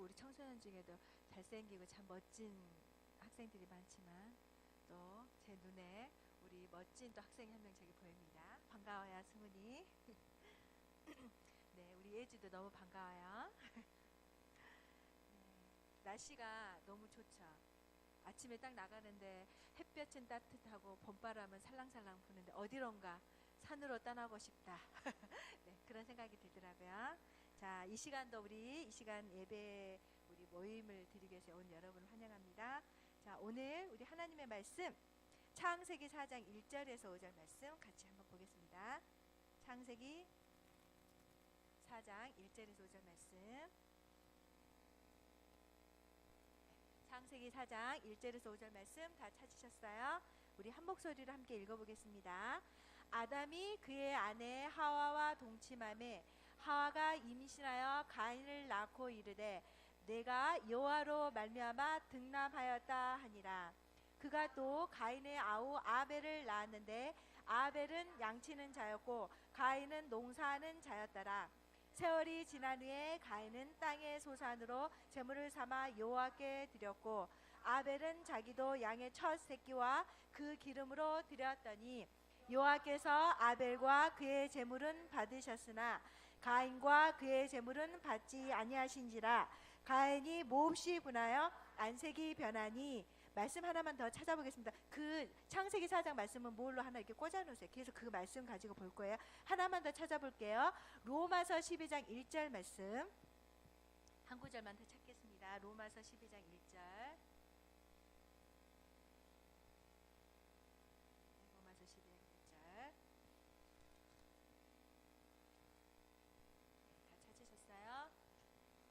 예쁘고 우리 청소년 중에도 잘생기고 참 멋진 학생들이 많지만 또 제 눈에 우리 멋진 또 학생이 한 명 저기 보입니다. 반가워요, 승훈이. 네, 우리 예주도 너무 반가워요. 네, 날씨가 너무 좋죠. 아침에 딱 나가는데 햇볕은 따뜻하고 봄바람은 살랑살랑 부는데 어디론가 산으로 떠나고 싶다. 네, 그런 생각이 들더라고요. 자, 이 시간도 우리 이 시간 예배 우리 모임을 드리기 위해서 온 여러분을 환영합니다. 자, 오늘 우리 하나님의 말씀 창세기 4장 1절에서 5절 말씀 같이 한번 보겠습니다. 창세기 4장 1절에서 5절 말씀. 창세기 4장 1절에서 5절 말씀 다 찾으셨어요? 우리 한 목소리로 함께 읽어보겠습니다. 아담이 그의 아내 하와와 동침하매 하와가 임신하여 가인을 낳고 이르되 내가 여호와로 말미암아 등남하였다 하니라. 그가 또 가인의 아우 아벨을 낳았는데 아벨은 양치는 자였고 가인은 농사하는 자였더라. 세월이 지난 후에 가인은 땅의 소산으로 제물을 삼아 여호와께 드렸고 아벨은 자기도 양의 첫 새끼와 그 기름으로 드렸더니 여호와께서 아벨과 그의 제물은 받으셨으나 가인과 그의 제물은 받지 아니하신지라. 가인이 몹시 분하여 안색이 변하니. 말씀 하나만 더 찾아보겠습니다. 그 창세기 4장 말씀은 뭘로 하나 이렇게 꽂아놓으세요. 계속 그 말씀 가지고 볼 거예요. 하나만 더 찾아볼게요. 로마서 12장 1절 말씀 한 구절만 더 찾겠습니다. 로마서 12장 1절. 로마서 12장 1절. 다 찾으셨어요?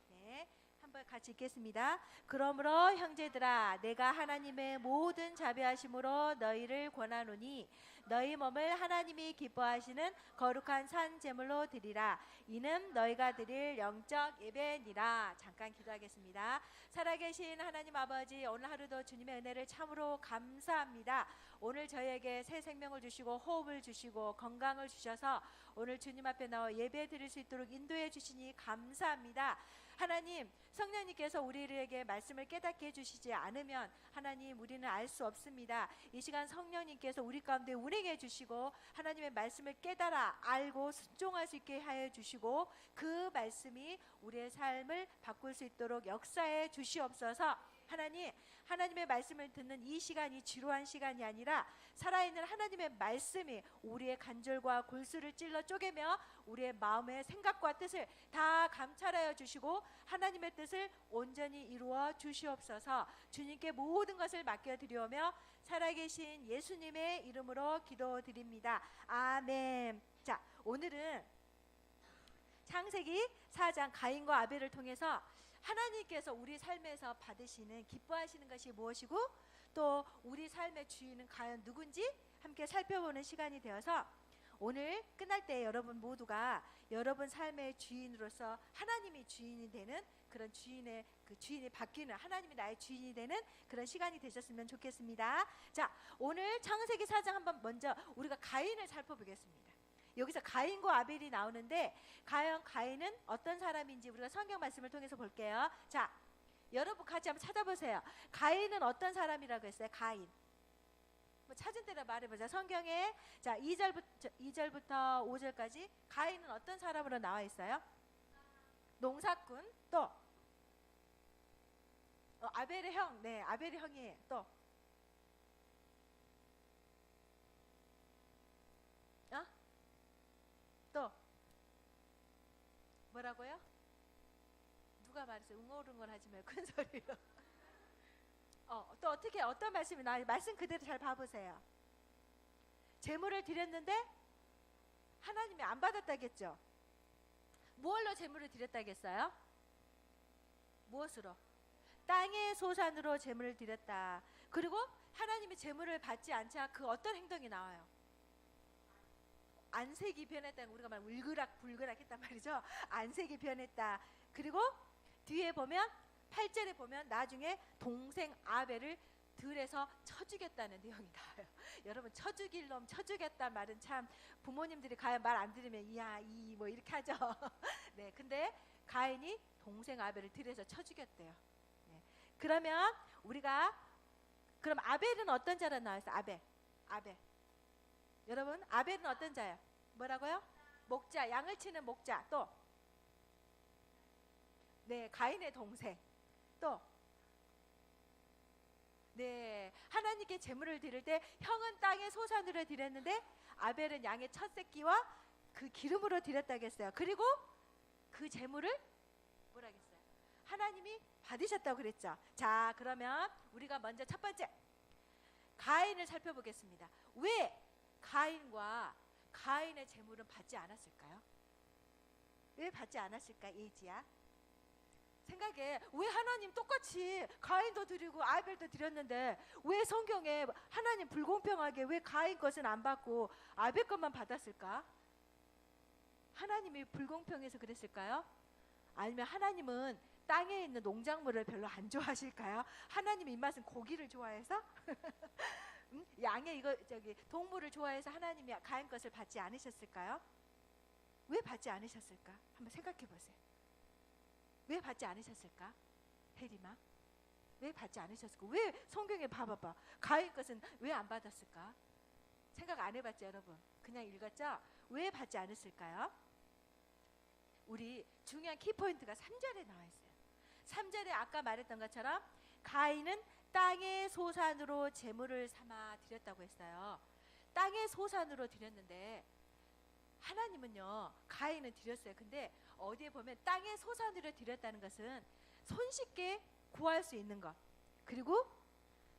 네. 한번 같이 읽겠습니다. 그러므로 형제들아 내가 하나님의 모든 자비하심으로 너희를 권하노니 너희 몸을 하나님이 기뻐하시는 거룩한 산 제물로 드리라. 이는 너희가 드릴 영적 예배니라. 잠깐 기도하겠습니다. 살아계신 하나님 아버지, 오늘 하루도 주님의 은혜를 참으로 감사합니다. 오늘 저희에게 새 생명을 주시고 호흡을 주시고 건강을 주셔서 오늘 주님 앞에 나와 예배 드릴 수 있도록 인도해 주시니 감사합니다. 하나님, 성령님께서 우리에게 말씀을 깨닫게 해주시지 않으면 하나님 우리는 알 수 없습니다. 이 시간 성령님께서 우리 가운데 운행해 주시고 하나님의 말씀을 깨달아 알고 순종할 수 있게 하여 주시고 그 말씀이 우리의 삶을 바꿀 수 있도록 역사해 주시옵소서. 하나님, 하나님의 말씀을 듣는 이 시간이 지루한 시간이 아니라 살아있는 하나님의 말씀이 우리의 간절과 골수를 찔러 쪼개며 우리의 마음의 생각과 뜻을 다 감찰하여 주시고 하나님의 뜻을 온전히 이루어 주시옵소서. 주님께 모든 것을 맡겨드리오며 살아계신 예수님의 이름으로 기도드립니다. 아멘. 자, 오늘은 창세기 4장 가인과 아벨을 통해서 하나님께서 우리 삶에서 받으시는 기뻐하시는 것이 무엇이고 또 우리 삶의 주인은 과연 누군지 함께 살펴보는 시간이 되어서 오늘 끝날 때 여러분 모두가 여러분 삶의 주인으로서 하나님이 주인이 되는 그런 주인의 그 주인이 바뀌는 하나님이 나의 주인이 되는 그런 시간이 되셨으면 좋겠습니다. 자, 오늘 창세기 4장 한번 먼저 우리가 가인을 살펴보겠습니다. 여기서 가인과 아벨이 나오는데 과연 가인은 어떤 사람인지 우리가 성경 말씀을 통해서 볼게요. 자, 여러분 같이 한번 찾아보세요. 가인은 어떤 사람이라고 했어요? 가인. 뭐 찾은 대로 말해보자. 성경에 자 2절부터 5절까지 가인은 어떤 사람으로 나와 있어요? 농사꾼. 또 아벨의 형. 네, 아벨의 형이에요. 또 또 뭐라고요? 누가 말했어요? 웅얼웅얼 하지 말고 큰 소리로. 또 어떻게 어떤 말씀이 나와요? 말씀 그대로 잘 봐보세요. 제물을 드렸는데 하나님이 안 받았다겠죠? 무엇로 제물을 드렸다겠어요? 무엇으로? 땅의 소산으로 제물을 드렸다. 그리고 하나님이 제물을 받지 않자 그 어떤 행동이 나와요? 안색이 변했다는, 우리가 말하면 울그락불그락 했단 말이죠. 안색이 변했다. 그리고 뒤에 보면 8절에 보면 나중에 동생 아벨을 들에서 쳐 죽였다는 내용이 나와요. 여러분, 쳐 죽일 놈, 쳐 죽였단 말은 참 부모님들이 가야 말 안 들으면 이야 이 뭐 이렇게 하죠. 네, 근데 가인이 동생 아벨을 들여서 쳐 죽였대요. 네. 그러면 그럼 아벨은 어떤 자로 나와있어요? 아벨. 여러분, 아벨은 어떤 자예요? 뭐라고요? 목자, 양을 치는 목자. 또 네, 가인의 동생. 또 네, 하나님께 제물을 드릴 때 형은 땅의 소산으로 드렸는데 아벨은 양의 첫 새끼와 그 기름으로 드렸다고 했어요. 그리고 그 제물을 뭐라고 했어요? 하나님이 받으셨다고 그랬죠. 자, 그러면 우리가 먼저 첫 번째 가인을 살펴보겠습니다. 왜 가인과 가인의 제물은 받지 않았을까요? 왜 받지 않았을까? 예지야 생각에 왜 하나님 똑같이 가인도 드리고 아벨도 드렸는데 왜 성경에 하나님 불공평하게 왜 가인 것은 안 받고 아벨 것만 받았을까? 하나님이 불공평해서 그랬을까요? 아니면 하나님은 땅에 있는 농작물을 별로 안 좋아하실까요? 하나님 입맛은 고기를 좋아해서 양의 동물을 좋아해서 하나님이 가인 것을 받지 않으셨을까요? 왜 받지 않으셨을까? 한번 생각해 보세요. 왜 받지 않으셨을까? 혜림아, 왜 받지 않으셨을까? 왜 성경에 봐봐봐. 가인 것은 왜 안 받았을까? 생각 안 해봤죠, 여러분? 그냥 읽었죠? 왜 받지 않았을까요? 우리 중요한 키포인트가 3절에 나와 있어요. 3절에 아까 말했던 것처럼 가인은 땅의 소산으로 제물을 삼아 드렸다고 했어요. 땅의 소산으로 드렸는데 하나님은요, 가인은 드렸어요. 근데 어디에 보면 땅의 소산으로 드렸다는 것은 손쉽게 구할 수 있는 것, 그리고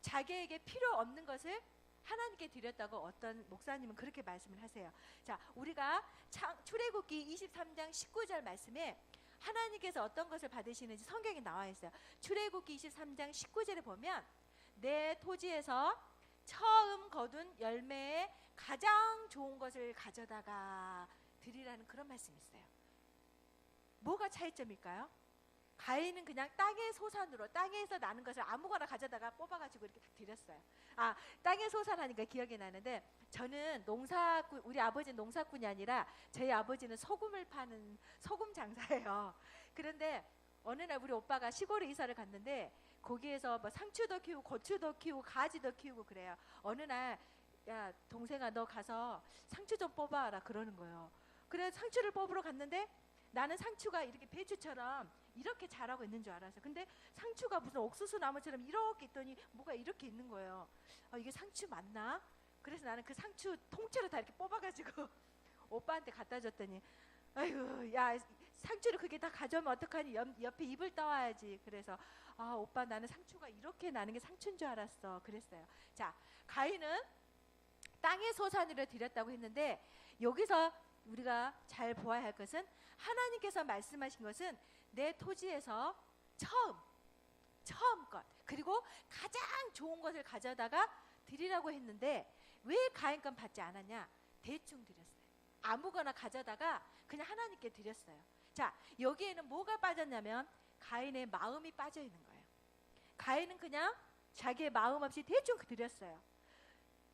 자기에게 필요 없는 것을 하나님께 드렸다고 어떤 목사님은 그렇게 말씀을 하세요. 자, 우리가 출애굽기 23장 19절 말씀에 하나님께서 어떤 것을 받으시는지 성경에 나와 있어요. 출애굽기 23장 19절에 보면 내 토지에서 처음 거둔 열매에 가장 좋은 것을 가져다가 드리라는 그런 말씀이 있어요. 뭐가 차이점일까요? 가인은 그냥 땅의 소산으로 땅에서 나는 것을 아무거나 가져다가 뽑아가지고 이렇게 드렸어요. 아, 땅의 소산하니까 기억이 나는데 저는 농사꾼, 우리 아버지는 농사꾼이 아니라 저희 아버지는 소금을 파는 소금 장사예요. 그런데 어느 날 우리 오빠가 시골에 이사를 갔는데 거기에서 뭐 상추도 키우고 고추도 키우고 가지도 키우고 그래요. 어느 날 야, 동생아, 너 가서 상추 좀 뽑아라 그러는 거예요. 그래서 상추를 뽑으러 갔는데 나는 상추가 이렇게 배추처럼 이렇게 자라고 있는 줄 알았어요. 근데 상추가 무슨 옥수수 나무처럼 이렇게 있더니 뭐가 이렇게 있는 거예요. 이게 상추 맞나? 그래서 나는 그 상추 통째로 다 이렇게 뽑아가지고 오빠한테 갖다 줬더니 아이고, 야, 상추를 그게 다 가져오면 어떡하니? 옆에 잎을 따와야지. 그래서 아, 오빠, 나는 상추가 이렇게 나는 게 상추인 줄 알았어. 그랬어요. 자, 가인은 땅의 소산으로 드렸다고 했는데 여기서 우리가 잘 보아야 할 것은 하나님께서 말씀하신 것은 내 토지에서 처음 것, 그리고 가장 좋은 것을 가져다가 드리라고 했는데 왜 가인 건 받지 않았냐? 대충 드렸어요. 아무거나 가져다가 그냥 하나님께 드렸어요. 자, 여기에는 뭐가 빠졌냐면 가인의 마음이 빠져 있는 거예요. 가인은 그냥 자기의 마음 없이 대충 드렸어요.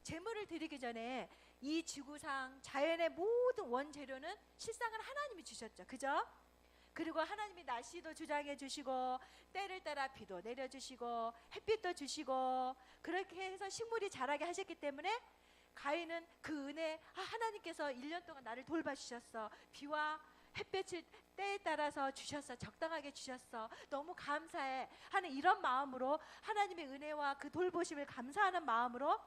제물을 드리기 전에 이 지구상 자연의 모든 원재료는 실상은 하나님이 주셨죠. 그죠? 그리고 하나님이 날씨도 주장해 주시고 때를 따라 비도 내려주시고 햇빛도 주시고 그렇게 해서 식물이 자라게 하셨기 때문에 가인은 그 은혜, 하나님께서 1년 동안 나를 돌봐주셨어. 비와 햇빛을 때에 따라서 주셨어. 적당하게 주셨어. 너무 감사해 하는 이런 마음으로 하나님의 은혜와 그 돌보심을 감사하는 마음으로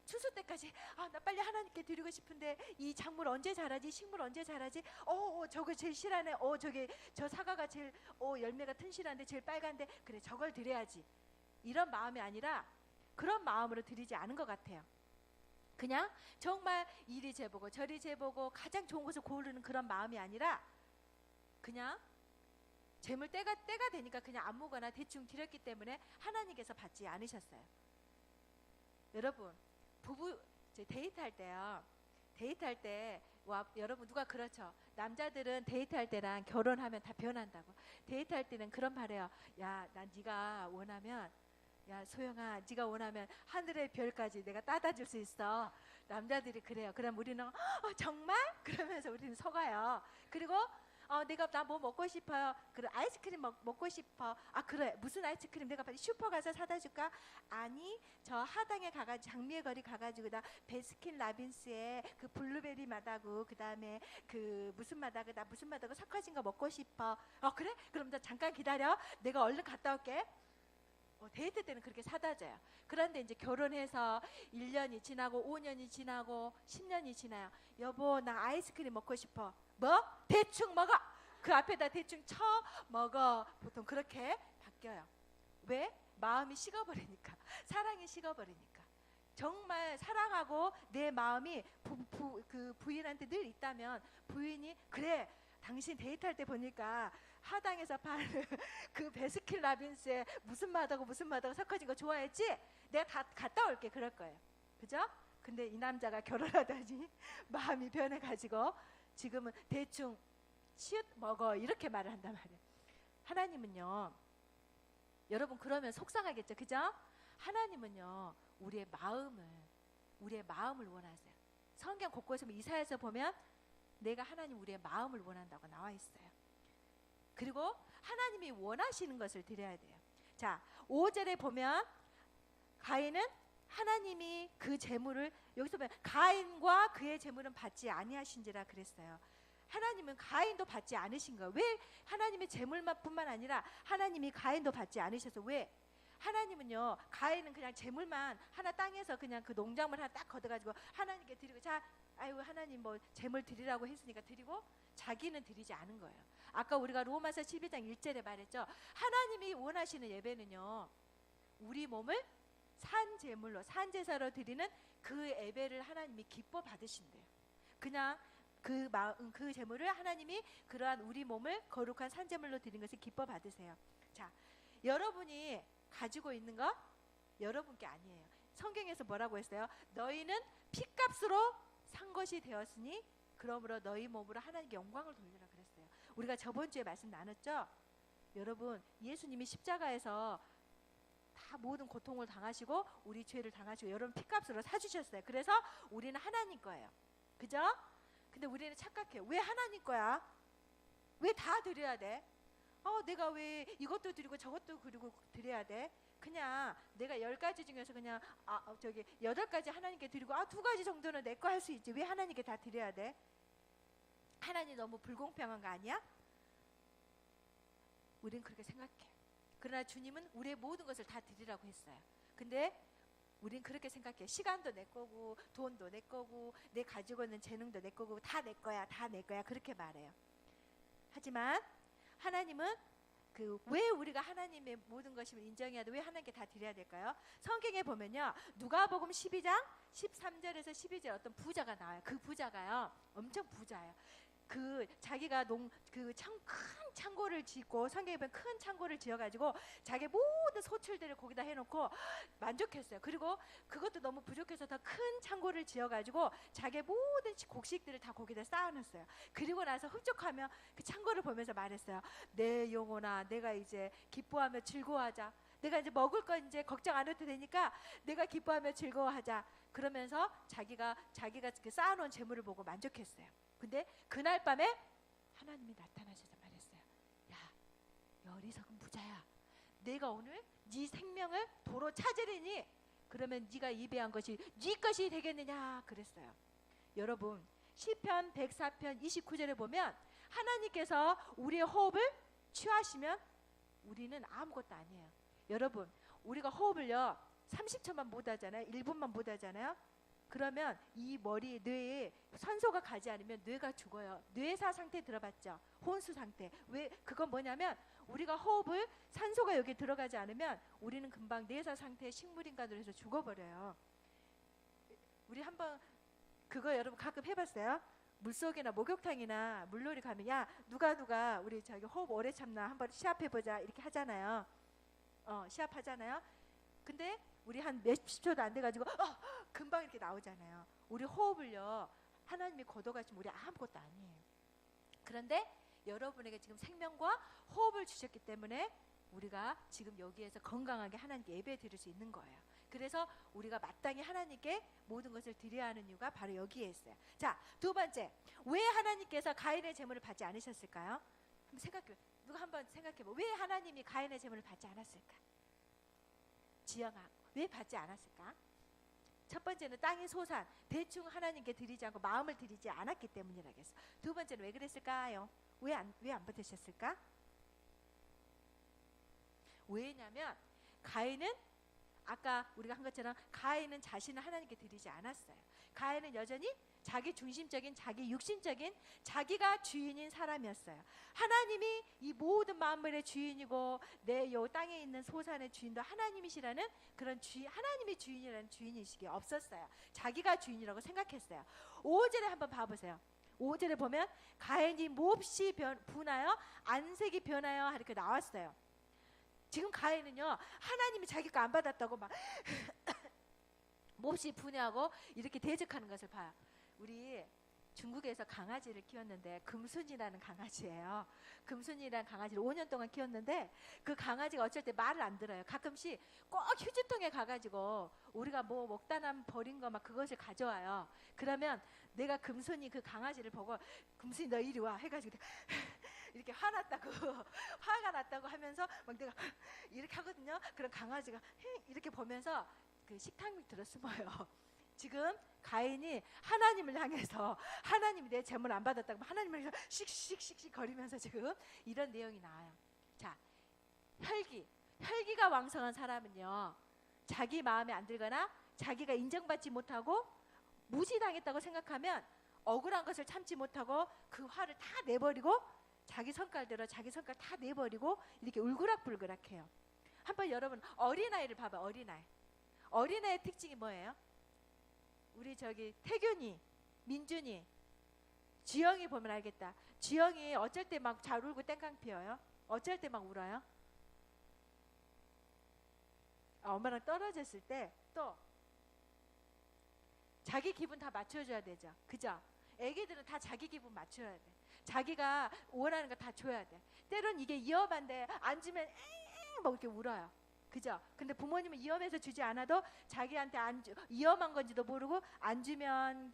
추수 때까지 나 빨리 하나님께 드리고 싶은데 이 작물 언제 자라지? 식물 언제 자라지? 저거 제일 실하네. 저게 저 사과가 제일 열매가 튼실한데 제일 빨간데 그래 저걸 드려야지. 이런 마음이 아니라 그런 마음으로 드리지 않은 것 같아요. 그냥 정말 이리 재보고 저리 재보고 가장 좋은 것을 고르는 그런 마음이 아니라 그냥 재물 때가 되니까 그냥 아무거나 대충 드렸기 때문에 하나님께서 받지 않으셨어요. 여러분, 부부 데이트할 때요. 데이트할 때 여러분 누가 그렇죠? 남자들은 데이트할 때랑 결혼하면 다 변한다고. 데이트할 때는 그런 말해요. 야, 난 네가 원하면 야, 소영아, 네가 원하면 하늘의 별까지 내가 따다 줄 수 있어. 남자들이 그래요. 그럼 우리는 정말? 그러면서 우리는 속아요. 그리고 내가 나 뭐 먹고 싶어요. 그래 아이스크림 먹고 싶어. 아 그래 무슨 아이스크림 내가 빨리 슈퍼 가서 사다 줄까? 아니 저 하당에 가가지고 장미의 거리 가가지고 나 베스킨 라빈스의 그 블루베리 맛하고 그 다음에 그 무슨 맛하고 나 무슨 맛하고 섞어진 거 먹고 싶어. 그래? 그럼 나 잠깐 기다려. 내가 얼른 갔다 올게. 데이트 때는 그렇게 사다 줘요. 그런데 이제 결혼해서 1년이 지나고 5년이 지나고 10년이 지나요. 여보 나 아이스크림 먹고 싶어. 뭐? 대충 먹어. 그 앞에다 대충 쳐 먹어. 보통 그렇게 바뀌어요. 왜? 마음이 식어버리니까. 사랑이 식어버리니까. 정말 사랑하고 내 마음이 그 부인한테 늘 있다면 부인이 그래 당신 데이트할 때 보니까 하당에서 파는 그 베스킨 라빈스의 무슨 맛하고 무슨 맛하고 섞어진 거 좋아했지? 내가 다 갔다 올게 그럴 거예요. 그죠? 근데 이 남자가 결혼하더니 마음이 변해가지고 지금은 대충 치읓 먹어 이렇게 말을 한단 말이에요. 하나님은요 여러분 그러면 속상하겠죠. 그죠? 하나님은요 우리의 마음을 원하세요. 성경 곳곳에 이사야서 보면 내가 하나님 우리의 마음을 원한다고 나와 있어요. 그리고 하나님이 원하시는 것을 드려야 돼요. 자 5절에 보면 가인은 하나님이 그 재물을 여기서 보면 가인과 그의 재물은 받지 아니하신지라 그랬어요. 하나님은 가인도 받지 않으신 거예요. 왜? 하나님의 재물만 뿐만 아니라 하나님이 가인도 받지 않으셔서 왜? 하나님은요 가인은 그냥 재물만 하나 땅에서 그냥 그 농작물 하나 딱 걷어가지고 하나님께 드리고 자 아이고 하나님 뭐 재물 드리라고 했으니까 드리고 자기는 드리지 않은 거예요. 아까 우리가 로마서 12장 1절에 말했죠. 하나님이 원하시는 예배는요 우리 몸을 산제물로 산제사로 드리는 그 예배를 하나님이 기뻐 받으신대요. 그냥 그 제물을 하나님이 그러한 우리 몸을 거룩한 산제물로 드린 것을 기뻐 받으세요. 자 여러분이 가지고 있는 거 여러분 게 아니에요. 성경에서 뭐라고 했어요? 너희는 피값으로 산 것이 되었으니 그러므로 너희 몸으로 하나님께 영광을 돌리라 그랬어요. 우리가 저번 주에 말씀 나눴죠? 여러분 예수님이 십자가에서 다 모든 고통을 당하시고 우리 죄를 당하시고 여러분 피값으로 사주셨어요. 그래서 우리는 하나님 거예요. 그죠? 근데 우리는 착각해요. 왜 하나님 거야? 왜 다 드려야 돼? 내가 왜 이것도 드리고 저것도 그리고 드려야 돼? 그냥 내가 10가지 중에서 그냥 8가지 하나님께 드리고 2가지 정도는 내 거 할 수 있지. 왜 하나님께 다 드려야 돼? 하나님 너무 불공평한 거 아니야? 우린 그렇게 생각해. 그러나 주님은 우리의 모든 것을 다 드리라고 했어요. 근데 우린 그렇게 생각해. 시간도 내 거고 돈도 내 거고 내 가지고 있는 재능도 내 거고 다 내 거야 다 내 거야 그렇게 말해요. 하지만 하나님은 왜 우리가 하나님의 모든 것임을 인정해야 돼? 왜 하나님께 다 드려야 될까요? 성경에 보면요 누가복음 12장 13절에서 12절 어떤 부자가 나와요. 그 부자가요 엄청 부자예요. 자기가 큰 창고를 짓고 성경에 보면 큰 창고를 지어가지고 자기 모든 소출들을 거기다 해놓고 만족했어요. 그리고 그것도 너무 부족해서 더 큰 창고를 지어가지고 자기 모든 곡식들을 다 거기다 쌓아놨어요. 그리고 나서 흡족하며 그 창고를 보면서 말했어요. 내 영혼아 내가 이제 기뻐하며 즐거워하자. 내가 이제 먹을 거 이제 걱정 안 해도 되니까 내가 기뻐하며 즐거워하자. 그러면서 자기가 쌓아놓은 재물을 보고 만족했어요. 근데 그날 밤에 하나님이 나타나셔서 말했어요. 야, 어리석은 부자야. 내가 오늘 네 생명을 도로 찾으리니 그러면 네가 예배한 것이 네 것이 되겠느냐 그랬어요. 여러분 시편 104편 29절에 보면 하나님께서 우리의 호흡을 취하시면 우리는 아무것도 아니에요. 여러분 우리가 호흡을요 30초만 못 하잖아요. 1분만 못 하잖아요. 그러면 이 뇌에 산소가 가지 않으면 뇌가 죽어요. 뇌사 상태 들어봤죠? 혼수 상태. 왜? 그건 뭐냐면 우리가 호흡을 산소가 여기 들어가지 않으면 우리는 금방 뇌사 상태의 식물인간으로 해서 죽어버려요. 우리 한번 그거 여러분 가끔 해봤어요? 물속이나 목욕탕이나 물놀이 가면 야 누가 우리 호흡 오래 참나 한번 시합해보자 이렇게 하잖아요. 시합하잖아요. 근데 우리 한 몇십 초도 안 돼가지고 금방 이렇게 나오잖아요. 우리 호흡을요 하나님이 걷어가시면 우리 아무것도 아니에요. 그런데 여러분에게 지금 생명과 호흡을 주셨기 때문에 우리가 지금 여기에서 건강하게 하나님께 예배 드릴 수 있는 거예요. 그래서 우리가 마땅히 하나님께 모든 것을 드려야 하는 이유가 바로 여기에 있어요. 자, 두 번째, 왜 하나님께서 가인의 제물을 받지 않으셨을까요? 한번 생각해. 누가 한번 생각해봐. 왜 하나님이 가인의 제물을 받지 않았을까? 지영아, 왜 받지 않았을까? 첫 번째는 땅의 소산, 대충 하나님께 드리지 않고 마음을 드리지 않았기 때문이라겠어. 두 번째는 왜 그랬을까요? 왜 안 받으셨을까? 왜냐면 가인은 아까 우리가 한 것처럼 가인은 자신을 하나님께 드리지 않았어요. 가인은 여전히 자기 중심적인, 자기 육신적인, 자기가 주인인 사람이었어요. 하나님이 이 모든 만물의 주인이고 내 요 땅에 있는 소산의 주인도 하나님이시라는 그런 하나님이 주인이라는 주인의식이 없었어요. 자기가 주인이라고 생각했어요. 5절에 한번 봐보세요. 5절에 보면 가인이 몹시 분하여 안색이 변하여 이렇게 나왔어요. 지금 가인은요, 하나님이 자기 거 안 받았다고 막 몹시 분해하고 이렇게 대적하는 것을 봐요. 우리 중국에서 강아지를 키웠는데 금순이라는 강아지예요. 금순이라는 강아지를 5년 동안 키웠는데 그 강아지가 어쩔 때 말을 안 들어요. 가끔씩 꼭 휴지통에 가가지고 우리가 뭐 먹다 남 버린 거 막 그것을 가져와요. 그러면 내가 금순이 그 강아지를 보고 금순이 너 이리 와 해가지고 이렇게 화났다고 화가 났다고 하면서 막 내가 이렇게 하거든요. 그럼 강아지가 이렇게 보면서 그 식탁 밑으로 숨어요. 지금 가인이 하나님을 향해서 하나님이 내 제물 안 받았다고 하나님을 향해서 씩씩씩씩 거리면서 지금 이런 내용이 나와요. 자, 혈기가 왕성한 사람은요, 자기 마음에 안 들거나 자기가 인정받지 못하고 무시당했다고 생각하면 억울한 것을 참지 못하고 그 화를 다 내버리고 자기 성깔대로 자기 성깔 다 내버리고 이렇게 울그락불그락해요. 한번 여러분 어린아이를 봐봐. 어린아이의 특징이 뭐예요? 우리 저기 태균이, 민준이, 지영이 보면 알겠다. 지영이 어쩔 때 막 잘 울고 땡깡 피어요. 어쩔 때 막 울어요. 엄마랑 떨어졌을 때 또 자기 기분 다 맞춰줘야 되죠. 그죠? 애기들은 다 자기 기분 맞춰야 돼. 자기가 원하는 거 다 줘야 돼. 때론 이게 위험한데 안 주면 막 이렇게 울어요. 그죠? 근데 부모님은 위험해서 주지 않아도 자기한테 위험한 건지도 모르고 안 주면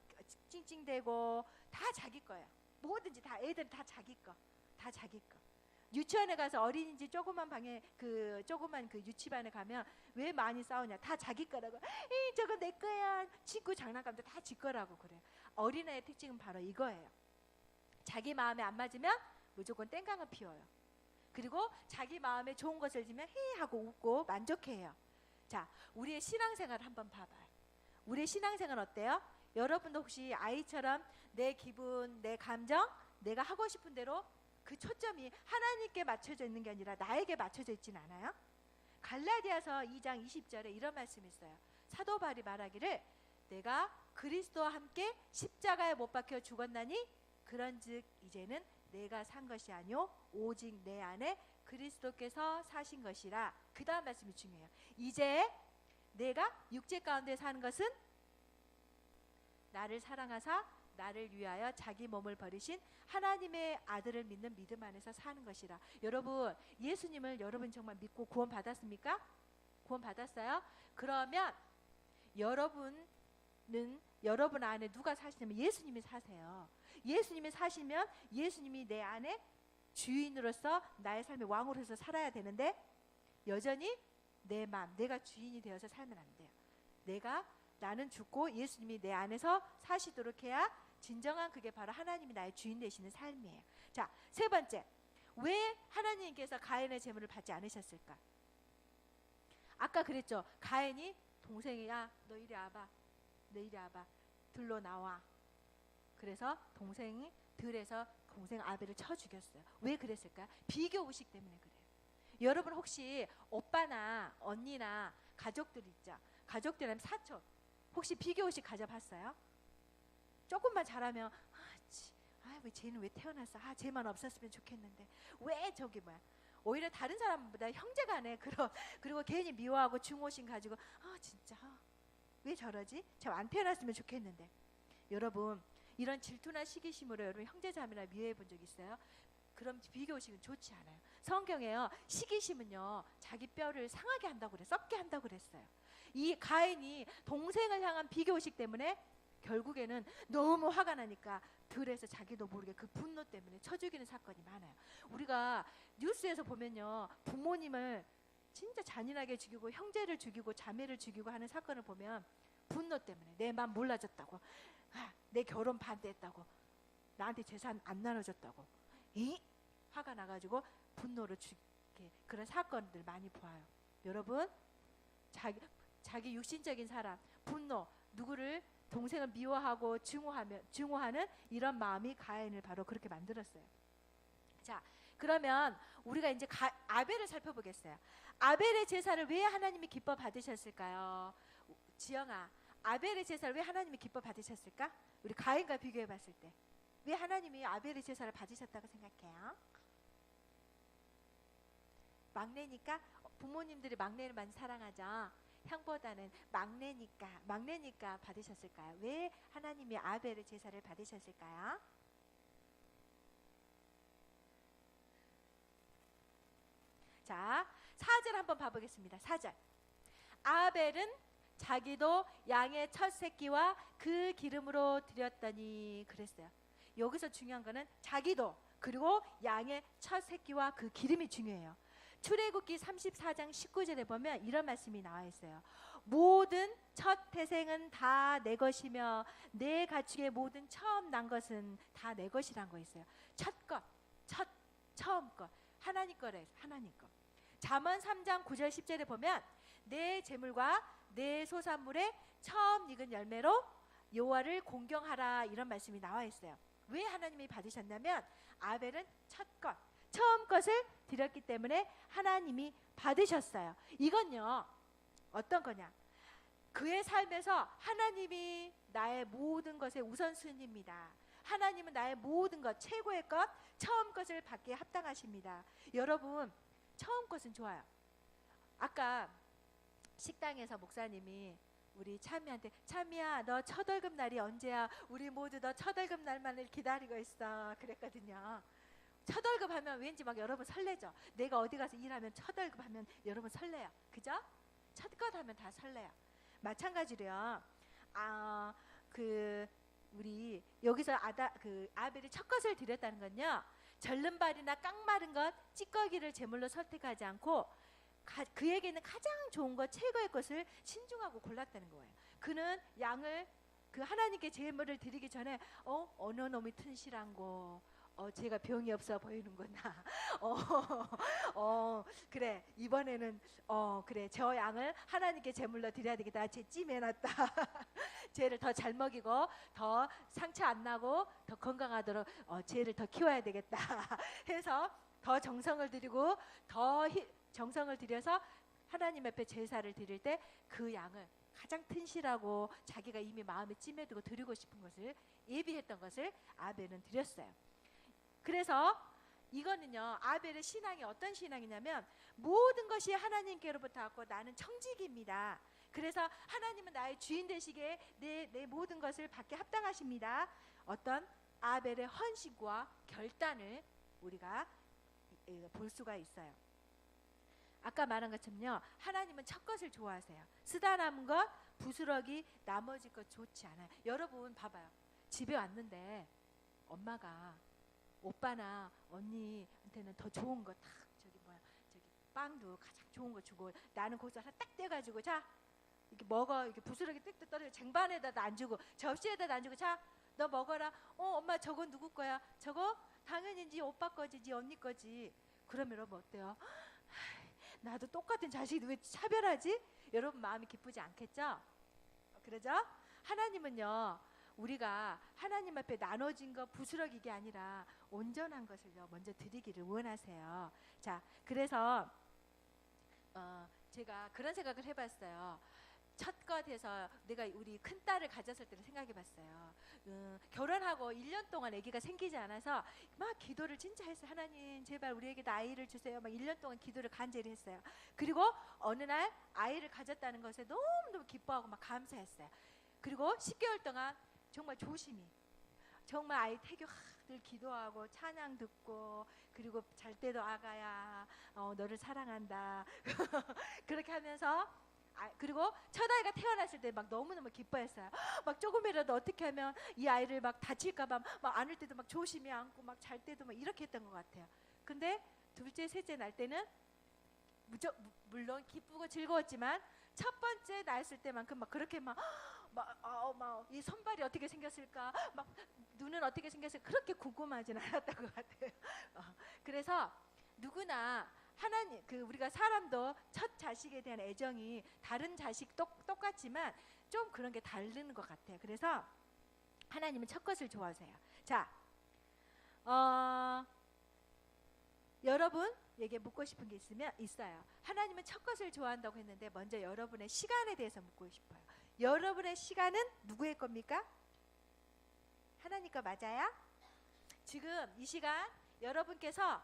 찡찡대고 다 자기 거예요. 뭐든지 다 애들은 다 자기 거. 다 자기 거. 유치원에 가서 어린이집 조그만 방에 조그만 그 유치반에 가면 왜 많이 싸우냐? 다 자기 거라고. 저거 내 거야. 친구 장난감도 다 지 거라고 그래요. 어린애의 특징은 바로 이거예요. 자기 마음에 안 맞으면 무조건 땡깡을 피워요. 그리고 자기 마음에 좋은 것을 주면 히 하고 웃고 만족해요. 자, 우리의 신앙생활을 한번 봐봐요. 우리의 신앙생활 어때요? 여러분도 혹시 아이처럼 내 기분, 내 감정, 내가 하고 싶은 대로 그 초점이 하나님께 맞춰져 있는 게 아니라 나에게 맞춰져 있진 않아요? 갈라디아서 2장 20절에 이런 말씀이 있어요. 사도 바울이 말하기를 내가 그리스도와 함께 십자가에 못 박혀 죽었나니 그런즉 이제는 내가 산 것이 아니오 오직 내 안에 그리스도께서 사신 것이라. 그 다음 말씀이 중요해요. 이제 내가 육체 가운데 사는 것은 나를 사랑하사 나를 위하여 자기 몸을 버리신 하나님의 아들을 믿는 믿음 안에서 사는 것이라. 여러분, 예수님을 여러분 정말 믿고 구원 받았습니까? 구원 받았어요? 그러면 여러분 안에 누가 사시냐면 예수님이 사세요. 예수님이 사시면 예수님이 내 안에 주인으로서 나의 삶의 왕으로서 살아야 되는데 여전히 내 마음, 내가 주인이 되어서 살면 안 돼요. 나는 죽고 예수님이 내 안에서 사시도록 해야 진정한 그게 바로 하나님이 나의 주인 되시는 삶이에요. 자, 세 번째, 왜 하나님께서 가인의 제물을 받지 않으셨을까? 아까 그랬죠. 가인이 동생이야, 너 이리 와봐, 들로 나와. 그래서 동생이 들에서 동생 아벨을 쳐 죽였어요. 왜 그랬을까? 비교 의식 때문에 그래요. 여러분 혹시 오빠나 언니나 가족들 있죠? 가족들이랑 사촌 혹시 비교 의식 가져봤어요? 조금만 잘하면 왜 쟤는 왜 태어났어? 쟤만 없었으면 좋겠는데 왜 저기 뭐야? 오히려 다른 사람보다 형제간에 그리고 괜히 미워하고 증오심 가지고 진짜 왜 저러지? 저 안 태어났으면 좋겠는데. 여러분 이런 질투나 시기심으로 여러분 형제자매나 미워해 본 적 있어요? 그럼 비교 의식은 좋지 않아요. 성경에요 시기심은요 자기 뼈를 상하게 한다고 그래, 썩게 한다고 그랬어요. 이 가인이 동생을 향한 비교의식 때문에 결국에는 너무 화가 나니까 들에서 자기도 모르게 그 분노 때문에 쳐 죽이는 사건이 많아요. 우리가 뉴스에서 보면요, 부모님을 진짜 잔인하게 죽이고 형제를 죽이고 자매를 죽이고 하는 사건을 보면 분노 때문에 내 맘 몰라줬다고, 내 결혼 반대했다고, 나한테 재산 안 나눠줬다고, 화가 나가지고 분노로 죽게, 그런 사건들 많이 보아요. 여러분, 자기 육신적인 사람, 분노, 누구를 동생을 미워하고 증오하는 이런 마음이 가인을 바로 그렇게 만들었어요. 자, 그러면 우리가 이제 아벨을 살펴보겠어요. 아벨의 제사를 왜 하나님이 기뻐 받으셨을까요? 지영아, 아벨의 제사를 왜 하나님이 기뻐 받으셨을까? 우리 가인과 비교해 봤을 때 왜 하나님이 아벨의 제사를 받으셨다고 생각해요? 막내니까? 부모님들이 막내를 많이 사랑하죠. 형보다는 막내니까 받으셨을까요? 왜 하나님이 아벨의 제사를 받으셨을까요? 자, 4절 한번 봐보겠습니다. 4절. 아벨은 자기도 양의 첫 새끼와 그 기름으로 드렸더니 그랬어요. 여기서 중요한 거는 자기도, 그리고 양의 첫 새끼와 그 기름이 중요해요. 출애굽기 34장 19절에 보면 이런 말씀이 나와 있어요. 모든 첫 태생은 다 내 것이며 내 가축의 모든 처음 난 것은 다 내 것이란 거 있어요. 첫 것, 처음 것, 하나님 거래, 하나님 거. 잠언 3장 9절 10절에 보면 내 재물과 내 소산물의 처음 익은 열매로 여호와를 공경하라, 이런 말씀이 나와 있어요. 왜 하나님이 받으셨냐면 아벨은 첫 것, 처음 것을 드렸기 때문에 하나님이 받으셨어요. 이건요, 어떤 거냐, 그의 삶에서 하나님이 나의 모든 것의 우선순위입니다. 하나님은 나의 모든 것, 최고의 것, 처음 것을 받기에 합당하십니다. 여러분, 처음 것은 좋아요. 아까 식당에서 목사님이 우리 참이한테, 참이야, 너 첫 월급 날이 언제야? 우리 모두 너 첫 월급 날만을 기다리고 있어, 그랬거든요. 첫 월급 하면 왠지 막 여러분 설레죠. 내가 어디 가서 일하면 첫 월급 하면 여러분 설레요. 그죠? 첫 것 하면 다 설레요. 마찬가지로요. 우리 여기서 아벨이 첫 것을 드렸다는 건요, 절름발이나 깡마른 것, 찌꺼기를 제물로 선택하지 않고 그에게는 가장 좋은 것, 최고의 것을 신중하고 골랐다는 거예요. 그는 양을, 그 하나님께 제물을 드리기 전에 어느 놈이 튼실한 거, 제가 병이 없어 보이는구나. 그래, 이번에는 그래, 저 양을 하나님께 제물로 드려야 되겠다. 쟤 찜해놨다. 쟤를 더 잘 먹이고 더 상처 안 나고 더 건강하도록 쟤를 더 키워야 되겠다. 해서 더 정성을 들이고 더 정성을 들여서 하나님 앞에 제사를 드릴 때 그 양을 가장 튼실하고 자기가 이미 마음에 찜해두고 드리고 싶은 것을 예비했던 것을 아벨은 드렸어요. 그래서 이거는요, 아벨의 신앙이 어떤 신앙이냐면 모든 것이 하나님께로부터 왔고 나는 청지기입니다. 그래서 하나님은 나의 주인 되시기에 내 모든 것을 받게 합당하십니다. 어떤 아벨의 헌신과 결단을 우리가 볼 수가 있어요. 아까 말한 것처럼요, 하나님은 첫 것을 좋아하세요. 쓰다 남은 것, 부스러기, 나머지 것 좋지 않아요. 여러분 봐봐요. 집에 왔는데 엄마가 오빠나 언니한테는 더 좋은 거 딱 저기 빵도 가장 좋은 거 주고 나는 거기서 하나 딱 떼가지고 자 이렇게 먹어, 이렇게 부스러기 뜩뜩 떨어져 쟁반에다 안 주고 접시에다 안 주고 자 너 먹어라. 엄마 저건 누구 거야? 저거 당연히 네 오빠 거지, 네 언니 거지. 그러면 여러분 어때요? 나도 똑같은 자식이 왜 차별하지? 여러분 마음이 기쁘지 않겠죠? 그러죠? 하나님은요, 우리가 하나님 앞에 나눠진 것 부스러기게 아니라 온전한 것을요 먼저 드리기를 원하세요. 자, 그래서 제가 그런 생각을 해봤어요. 첫것에서 내가 우리 큰딸을 가졌을 때를 생각해봤어요. 결혼하고 1년 동안 아기가 생기지 않아서 막 기도를 진짜 했어요. 하나님 제발 우리에게 아이를 주세요. 막 1년 동안 기도를 간절히 했어요. 그리고 어느 날 아이를 가졌다는 것에 너무너무 기뻐하고 막 감사했어요. 그리고 10개월 동안 정말 조심히 정말 아이 태교 늘 기도하고 찬양 듣고 그리고 잘 때도 아가야 너를 사랑한다 그렇게 하면서 그리고 첫 아이가 태어났을 때 막 너무너무 기뻐했어요. 막 조금이라도 어떻게 하면 이 아이를 막 다칠까봐 막 안을 때도 막 조심히 안고 막 잘 때도 막 이렇게 했던 것 같아요. 근데 둘째, 셋째 날 때는 물론 기쁘고 즐거웠지만 첫 번째 낳았을 때만큼 막 그렇게 이 손발이 어떻게 생겼을까, 막 눈은 어떻게 생겼을까 그렇게 궁금하진 않았던 것 같아요. 그래서 누구나 하나님 우리가 사람도 첫 자식에 대한 애정이 다른 자식 똑같지만 좀 그런 게 다른 것 같아요. 그래서 하나님은 첫 것을 좋아하세요. 자, 여러분에게 묻고 싶은 게 있어요. 하나님은 첫 것을 좋아한다고 했는데 먼저 여러분의 시간에 대해서 묻고 싶어요. 여러분의 시간은 누구의 겁니까? 하나님 거 맞아요? 지금 이 시간 여러분께서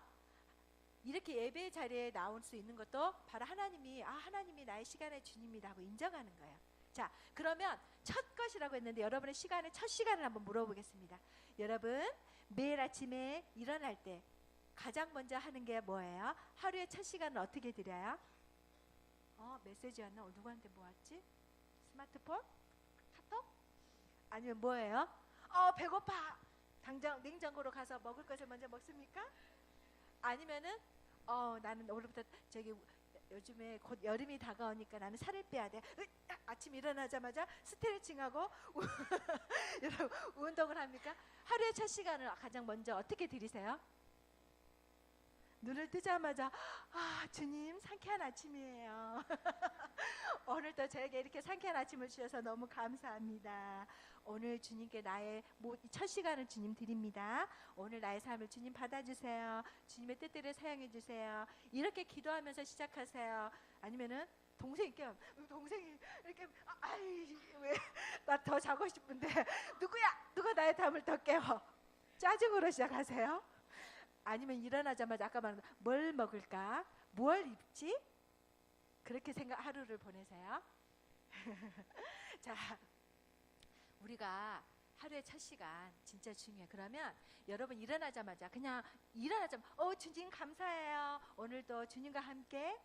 이렇게 예배 자리에 나올 수 있는 것도 바로 하나님이 나의 시간의 주님이다 하고 인정하는 거예요. 자, 그러면 첫 것이라고 했는데 여러분의 시간의 첫 시간을 한번 물어보겠습니다. 여러분 매일 아침에 일어날 때 가장 먼저 하는 게 뭐예요? 하루의 첫 시간을 어떻게 드려요? 메시지 왔나? 누구한테 뭐 왔지? 스마트폰? 카톡? 아니면 뭐예요? 배고파! 당장 냉장고로 가서 먹을 것을 먼저 먹습니까? 아니면은 나는 오늘부터 요즘에 곧 여름이 다가오니까 나는 살을 빼야 돼. 아침 일어나자마자 스트레칭하고 여러분 운동을 합니까? 하루의 첫 시간을 가장 먼저 어떻게 드리세요? 눈을 뜨자마자 주님 상쾌한 아침이에요. 오늘도 저에게 이렇게 상쾌한 아침을 주셔서 너무 감사합니다. 오늘 주님께 나의 첫 시간을 주님 드립니다. 오늘 나의 삶을 주님 받아주세요. 주님의 뜻대로 사용해 주세요. 이렇게 기도하면서 시작하세요. 아니면은 동생이 이렇게 왜 나 더 자고 싶은데 누가 나의 잠을 더 깨워? 짜증으로 시작하세요. 아니면 일어나자마자 아까 말한 뭘 먹을까? 뭘 입지? 그렇게 하루를 보내세요. 자, 우리가 하루의 첫 시간 진짜 중요해요. 그러면 여러분 일어나자마자 주님 감사해요. 오늘도 주님과 함께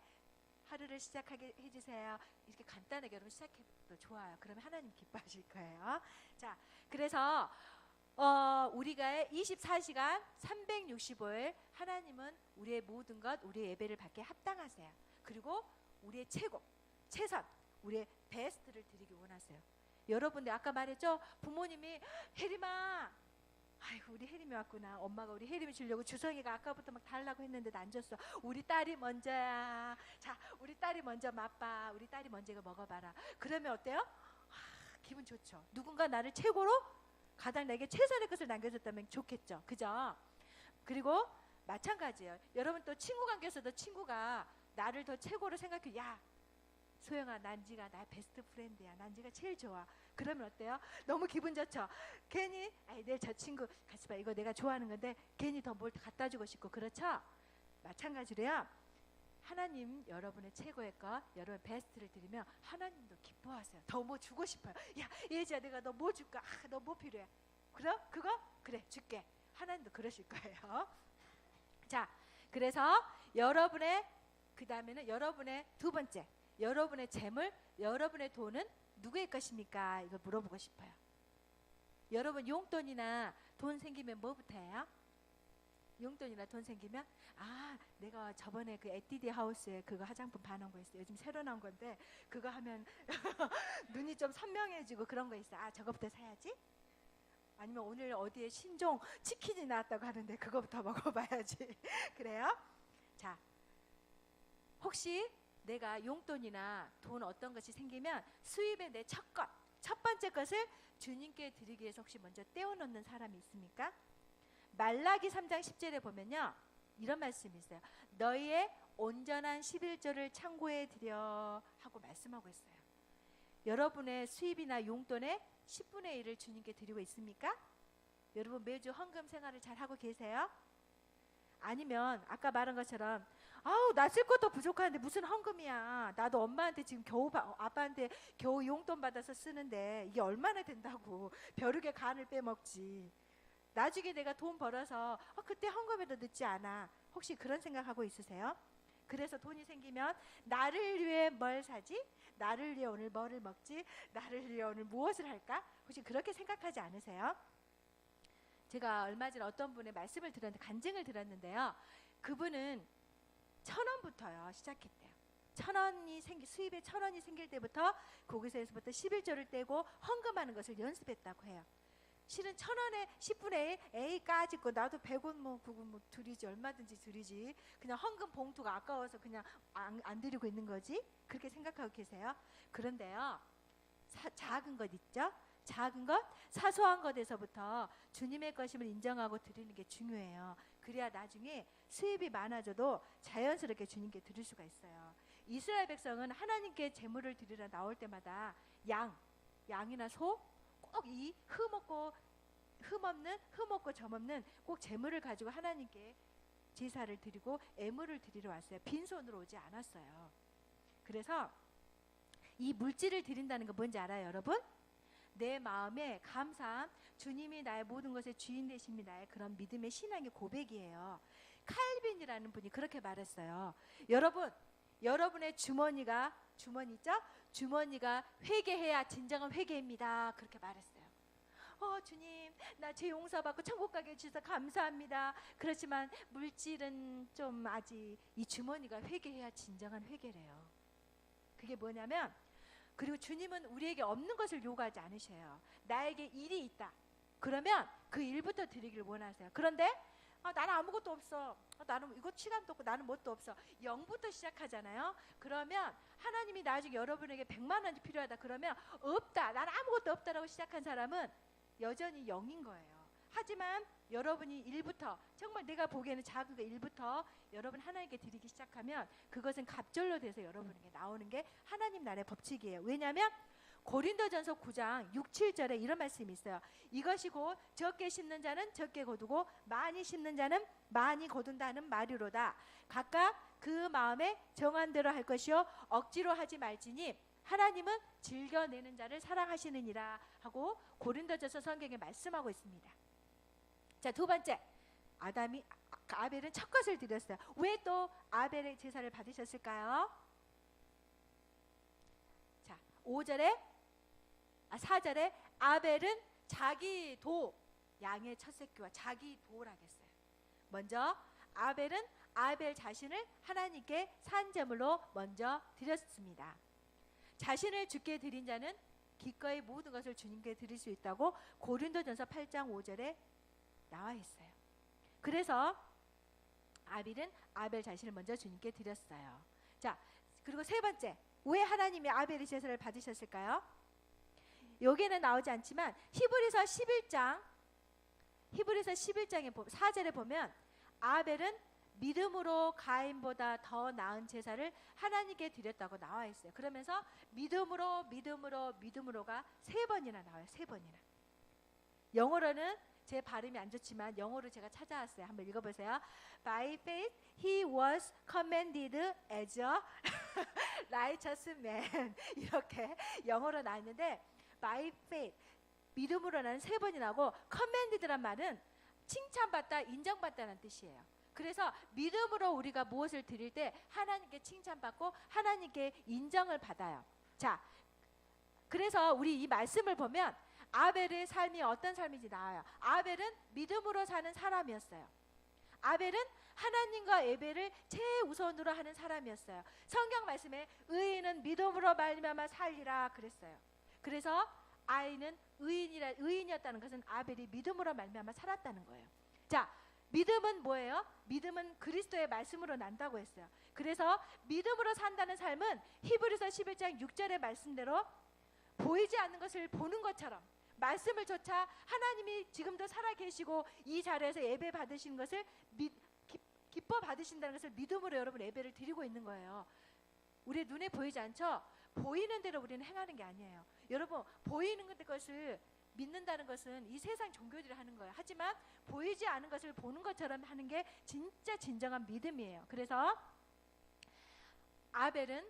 하루를 시작하게 해주세요. 이렇게 간단하게 여러분 시작해도 좋아요. 그러면 하나님 기뻐하실 거예요. 자, 그래서 우리가 24시간 365일 하나님은 우리의 모든 것, 우리의 예배를 받게 합당하세요. 그리고 우리의 최선, 우리의 베스트를 드리기 원하세요. 여러분들 아까 말했죠? 부모님이 혜림아, 우리 혜림이 왔구나. 엄마가 우리 혜림이 주려고 주성이가 아까부터 막 달라고 했는데 안 줬어. 우리 딸이 먼저야. 자, 우리 딸이 먼저 맛봐. 우리 딸이 먼저 이거 먹어봐라. 그러면 어때요? 기분 좋죠. 누군가 나를 최고로 가장 내게 최선의 것을 남겨줬다면 좋겠죠. 그죠? 그리고 마찬가지예요. 여러분 또 친구 관계에서도 친구가 나를 더 최고로 생각해. 야, 소영아, 난지가 나의 베스트 프렌드야. 난지가 제일 좋아. 그러면 어때요? 너무 기분 좋죠. 괜히 내일 저 친구 같이 봐. 이거 내가 좋아하는 건데 괜히 더 뭘 갖다 주고 싶고. 그렇죠? 마찬가지로요. 하나님 여러분의 최고의 것, 여러분의 베스트를 드리면 하나님도 기뻐하세요. 더 뭐 주고 싶어요. 야, 예지야, 내가 너 뭐 줄까? 너 뭐 필요해? 그래 줄게. 하나님도 그러실 거예요. 자, 그래서 그 다음에는 여러분의 두 번째, 여러분의 재물, 여러분의 돈은 누구의 것입니까? 이걸 물어보고 싶어요. 여러분 용돈이나 돈 생기면 뭐부터 해요? 용돈이나 돈 생기면 내가 저번에 그 에뛰드 하우스에 그거 화장품 반한 거 있어요. 요즘 새로 나온 건데 그거 하면 눈이 좀 선명해지고 그런 거 있어. 저거부터 사야지. 아니면 오늘 어디에 신종 치킨이 나왔다고 하는데 그거부터 먹어봐야지. 그래요? 자, 혹시 내가 용돈이나 돈 어떤 것이 생기면 수입의 내 첫 번째 것을 주님께 드리기 위해서 혹시 먼저 떼어놓는 사람이 있습니까? 말라기 3장 10절에 보면요, 이런 말씀이 있어요. 너희의 온전한 11조를 창고에 드려 하고 말씀하고 있어요. 여러분의 수입이나 용돈의 10분의 1을 주님께 드리고 있습니까? 여러분 매주 헌금 생활을 잘 하고 계세요? 아니면 아까 말한 것처럼 나 쓸 것도 부족한데 무슨 헌금이야. 나도 엄마한테 지금 아빠한테 겨우 용돈 받아서 쓰는데 이게 얼마나 된다고 벼룩의 간을 빼먹지. 나중에 내가 돈 벌어서 그때 헌금해도 늦지 않아. 혹시 그런 생각하고 있으세요? 그래서 돈이 생기면 나를 위해 뭘 사지? 나를 위해 오늘 뭐를 먹지? 나를 위해 오늘 무엇을 할까? 혹시 그렇게 생각하지 않으세요? 제가 얼마 전에 어떤 분의 말씀을 들었는데, 간증을 들었는데요. 그분은 1,000원부터요 시작했대요. 수입에 1,000원이 생길 때부터 거기서부터 11조를 떼고 헌금하는 것을 연습했다고 해요. 실은 1,000원에 10분의 1 에이 까짓거 나도 100원 뭐 그거 뭐 드리지, 얼마든지 드리지, 그냥 헌금 봉투가 아까워서 그냥 안 드리고 있는 거지, 그렇게 생각하고 계세요. 그런데요, 작은 것 있죠? 작은 것, 사소한 것에서부터 주님의 것임을 인정하고 드리는 게 중요해요. 그래야 나중에 수입이 많아져도 자연스럽게 주님께 드릴 수가 있어요. 이스라엘 백성은 하나님께 제물을 드리러 나올 때마다 양이나 소, 꼭 이 흠없고 점없는 꼭 제물을 가지고 하나님께 제사를 드리고 애물을 드리러 왔어요. 빈손으로 오지 않았어요. 그래서 이 물질을 드린다는 거 뭔지 알아요, 여러분? 내 마음에 감사함, 주님이 나의 모든 것의 주인 되십니다의 그런 믿음의 신앙의 고백이에요. 칼빈이라는 분이 그렇게 말했어요. 여러분의 주머니 있죠? 주머니가 회개해야 진정한 회개입니다. 그렇게 말했어요. 주님, 나 죄 용서받고 천국 가게 해주셔서 감사합니다. 그렇지만 물질은 좀 아직, 이 주머니가 회개해야 진정한 회개래요. 그게 뭐냐면, 그리고 주님은 우리에게 없는 것을 요구하지 않으셔요. 나에게 일이 있다, 그러면 그 일부터 드리기를 원하세요. 그런데 나는 아무것도 없어, 나는 이것 시간도 없고 나는 뭣도 없어, 0부터 시작하잖아요. 그러면 하나님이 나중에 여러분에게 100만 원이 필요하다 그러면 없다, 나는 아무것도 없다라고 시작한 사람은 여전히 0인 거예요. 하지만 여러분이 1부터, 정말 내가 보기에는 작은 거 1부터 여러분 하나님께 드리기 시작하면 그것은 갑절로 돼서 여러분에게 나오는 게 하나님 나라의 법칙이에요. 왜냐하면 고린도전서 9장 6, 7절에 이런 말씀이 있어요. 이것이 곧 적게 심는 자는 적게 거두고 많이 심는 자는 많이 거둔다는 말이로다. 각각 그 마음에 정한 대로 할 것이요 억지로 하지 말지니 하나님은 즐겨내는 자를 사랑하시느니라 하고 고린도전서 성경에 말씀하고 있습니다. 자, 두 번째, 아벨은 첫 것을 드렸어요. 왜 또 아벨의 제사를 받으셨을까요? 자, 4절에 아벨은 자기 양의 첫 새끼와 자기 도라겠어요. 먼저 아벨은 아벨 자신을 하나님께 산제물로 먼저 드렸습니다. 자신을 주께 드린 자는 기꺼이 모든 것을 주님께 드릴 수 있다고 고린도전서 8장 5절에 나와 있어요. 그래서 아벨은 아벨 자신을 먼저 주님께 드렸어요. 자, 그리고 세 번째, 왜 하나님이 아벨의 제사를 받으셨을까요? 여기는 나오지 않지만 히브리서 11장의 4절에 보면 아벨은 믿음으로 가인보다 더 나은 제사를 하나님께 드렸다고 나와 있어요. 그러면서 믿음으로가 3번이나 나와요. 3번이나. 영어로는 제 발음이 안 좋지만 영어로 제가 찾아왔어요. 한번 읽어보세요. By faith he was commended as a righteous man. 이렇게 영어로 나왔는데, by faith, 믿음으로는 3번이 나오고, commended란 말은 칭찬받다, 인정받다는 뜻이에요. 그래서 믿음으로 우리가 무엇을 드릴 때 하나님께 칭찬받고 하나님께 인정을 받아요. 자, 그래서 우리 이 말씀을 보면 아벨의 삶이 어떤 삶인지 나와요. 아벨은 믿음으로 사는 사람이었어요. 아벨은 하나님과 예배를 최우선으로 하는 사람이었어요. 성경 말씀에 의인은 믿음으로 말미암아 살리라 그랬어요. 그래서 아이는 의인이었다는 것은 아벨이 믿음으로 말미암아 살았다는 거예요. 자, 믿음은 뭐예요? 믿음은 그리스도의 말씀으로 난다고 했어요. 그래서 믿음으로 산다는 삶은 히브리서 11장 6절의 말씀대로 보이지 않는 것을 보는 것처럼 말씀을 조차 하나님이 지금도 살아계시고 이 자리에서 예배 받으시는 것을 기뻐 받으신다는 것을 믿음으로 여러분 예배를 드리고 있는 거예요. 우리 눈에 보이지 않죠? 보이는 대로 우리는 행하는 게 아니에요. 여러분, 보이는 것을 믿는다는 것은 이 세상 종교들이 하는 거예요. 하지만 보이지 않은 것을 보는 것처럼 하는 게 진짜 진정한 믿음이에요. 그래서 아벨은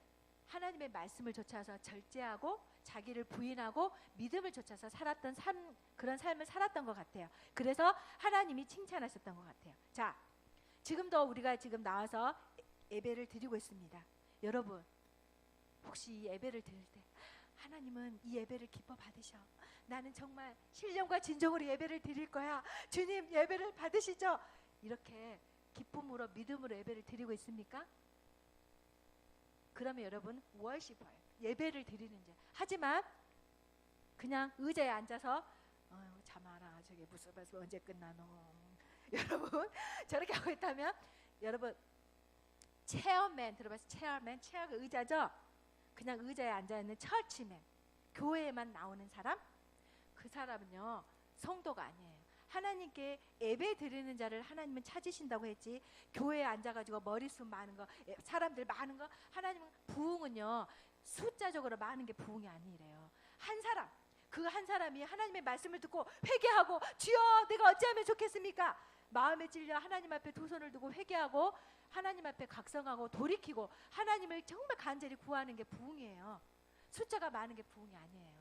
하나님의 말씀을 좇아서 절제하고 자기를 부인하고 믿음을 좇아서 살았던 그런 삶을 살았던 것 같아요. 그래서 하나님이 칭찬하셨던 것 같아요. 자, 지금도 우리가 지금 나와서 예배를 드리고 있습니다. 여러분, 혹시 이 예배를 드릴 때 하나님은 이 예배를 기뻐 받으셔. 나는 정말 신령과 진정으로 예배를 드릴 거야. 주님 예배를 받으시죠. 이렇게 기쁨으로 믿음으로 예배를 드리고 있습니까? 그러면 여러분 워시퍼예요. 예배를 드리는 자. 하지만 그냥 의자에 앉아서 잠아라. 저게 무슨 말씀 언제 끝나노. 여러분 저렇게 하고 있다면 여러분 체어맨 들어봤어요? 체어맨, 체어가 의자죠. 그냥 의자에 앉아있는 처치맨, 교회에만 나오는 사람, 그 사람은요 성도가 아니에요. 하나님께 예배 드리는 자를 하나님은 찾으신다고 했지, 교회에 앉아가지고 머리숱 많은 거, 사람들 많은 거, 하나님은 부흥은요 숫자적으로 많은 게 부흥이 아니래요. 한 사람, 그 한 사람이 하나님의 말씀을 듣고 회개하고 주여 내가 어찌하면 좋겠습니까? 마음에 찔려 하나님 앞에 두 손을 두고 회개하고 하나님 앞에 각성하고 돌이키고 하나님을 정말 간절히 구하는 게 부흥이에요. 숫자가 많은 게 부흥이 아니에요.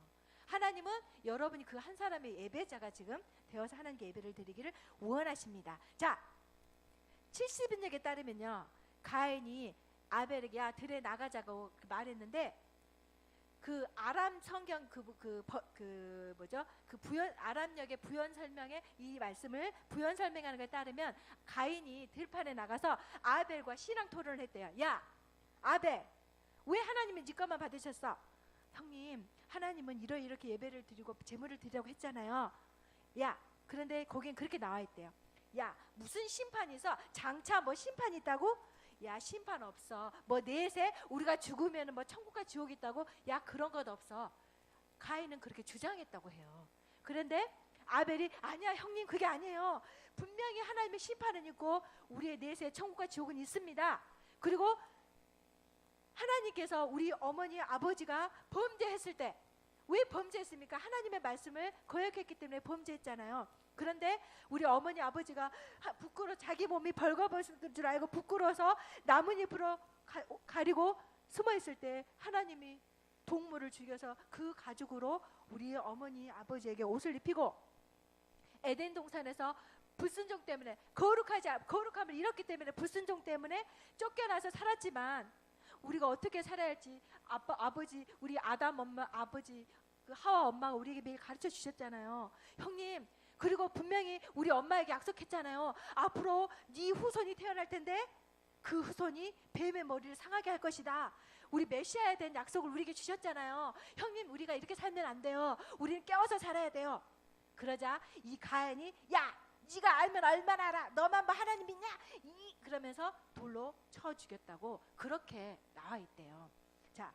하나님은 여러분이 그 한 사람의 예배자가 지금 되어서 하나님께 예배를 드리기를 원하십니다. 자, 70인역에 따르면요, 가인이 아벨에게 야 들에 나가자고 말했는데, 그 아람 성경 아람역의 부연 설명에 이 말씀을 부연 설명하는 것에 따르면 가인이 들판에 나가서 아벨과 신앙 토론을 했대요. 야 아벨, 왜 하나님은 네 것만 받으셨어? 형님, 하나님은 이렇게 예배를 드리고 제물을 드리라고 했잖아요. 야, 그런데 거긴 그렇게 나와 있대요. 야, 무슨 심판이 있어? 장차 뭐 심판이 있다고? 야, 심판 없어. 뭐 넷에 우리가 죽으면 뭐 천국과 지옥 있다고? 야, 그런 것 없어. 가인은 그렇게 주장했다고 해요. 그런데 아벨이 아니야 형님, 그게 아니에요. 분명히 하나님의 심판은 있고 우리의 넷에 천국과 지옥은 있습니다. 그리고 하나님께서 우리 어머니 아버지가 범죄했을 때 왜 범죄했습니까? 하나님의 말씀을 거역했기 때문에 범죄했잖아요. 그런데 우리 어머니 아버지가 부끄러워 자기 몸이 벌거벗은 줄 알고 부끄러워서 나뭇잎으로 가리고 숨어있을 때 하나님이 동물을 죽여서 그 가죽으로 우리 어머니 아버지에게 옷을 입히고, 에덴 동산에서 불순종 때문에 거룩함을 잃었기 때문에 불순종 때문에 쫓겨나서 살았지만 우리가 어떻게 살아야 할지 아버지 우리 아담 엄마 아버지 그 하와 엄마가 우리에게 매일 가르쳐 주셨잖아요. 형님, 그리고 분명히 우리 엄마에게 약속했잖아요. 앞으로 네 후손이 태어날 텐데 그 후손이 뱀의 머리를 상하게 할 것이다. 우리 메시아에 대한 약속을 우리에게 주셨잖아요. 형님, 우리가 이렇게 살면 안 돼요. 우리는 깨워서 살아야 돼요. 그러자 이 가인이 야, 네가 알면 얼마나 알아? 너만 뭐 하나님 믿냐? 그러면서 돌로 쳐 죽였다고 그렇게 나와 있대요. 자,